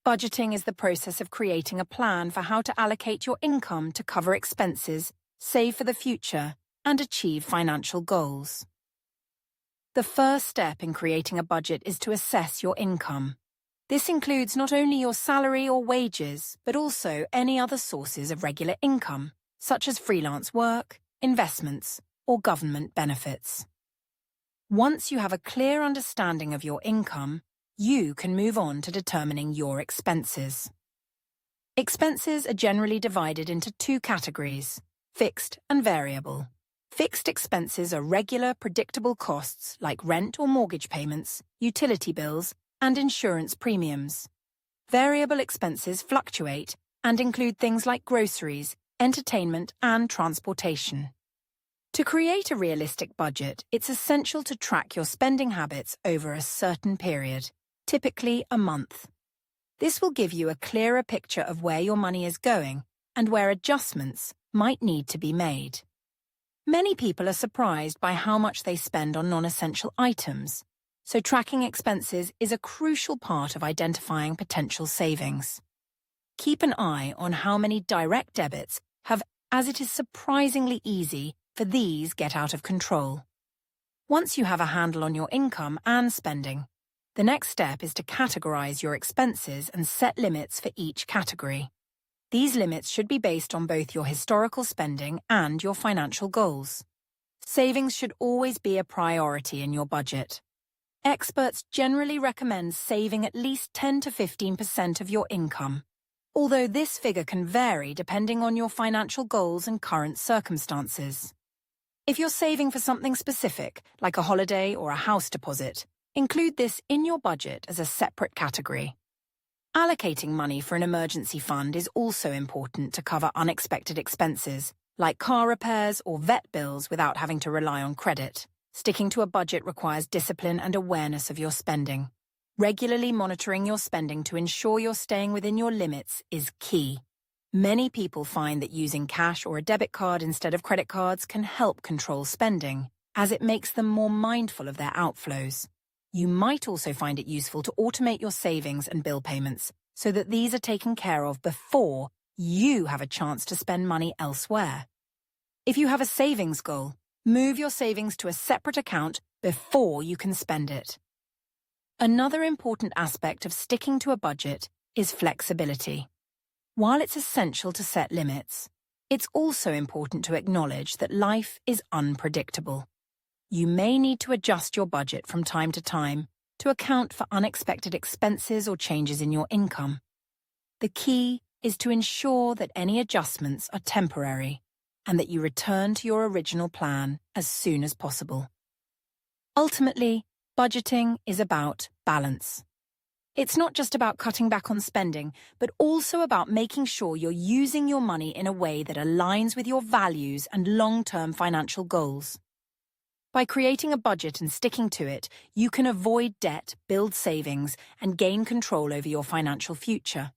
Budgeting is the process of creating a plan for how to allocate your income to cover expenses, save for the future, and achieve financial goals. The first step in creating a budget is to assess your income. This includes not only your salary or wages, but also any other sources of regular income, such as freelance work, investments, or government benefits. Once you have a clear understanding of your income, you can move on to determining your expenses. Expenses are generally divided into two categories: fixed and variable. Fixed expenses are regular, predictable costs like rent or mortgage payments, utility bills, and insurance premiums. Variable expenses fluctuate and include things like groceries, entertainment, and transportation. To create a realistic budget, it's essential to track your spending habits over a certain period, typically a month. This will give you a clearer picture of where your money is going and where adjustments might need to be made. Many people are surprised by how much they spend on non-essential items, so tracking expenses is a crucial part of identifying potential savings. Keep an eye on how many direct debits have, as it is surprisingly easy for these get out of control. Once you have a handle on your income and spending, the next step is to categorize your expenses and set limits for each category. These limits should be based on both your historical spending and your financial goals. Savings should always be a priority in your budget. Experts generally recommend saving at least 10 to 15% of your income, although this figure can vary depending on your financial goals and current circumstances. If you're saving for something specific, like a holiday or a house deposit, include this in your budget as a separate category. Allocating money for an emergency fund is also important to cover unexpected expenses, like car repairs or vet bills without having to rely on credit. Sticking to a budget requires discipline and awareness of your spending. Regularly monitoring your spending to ensure you're staying within your limits is key. Many people find that using cash or a debit card instead of credit cards can help control spending, as it makes them more mindful of their outflows. You might also find it useful to automate your savings and bill payments so that these are taken care of before you have a chance to spend money elsewhere. If you have a savings goal, move your savings to a separate account before you can spend it. Another important aspect of sticking to a budget is flexibility. While it's essential to set limits, it's also important to acknowledge that life is unpredictable. You may need to adjust your budget from time to time to account for unexpected expenses or changes in your income. The key is to ensure that any adjustments are temporary and that you return to your original plan as soon as possible. Ultimately, budgeting is about balance. It's not just about cutting back on spending, but also about making sure you're using your money in a way that aligns with your values and long-term financial goals. By creating a budget and sticking to it, you can avoid debt, build savings, and gain control over your financial future.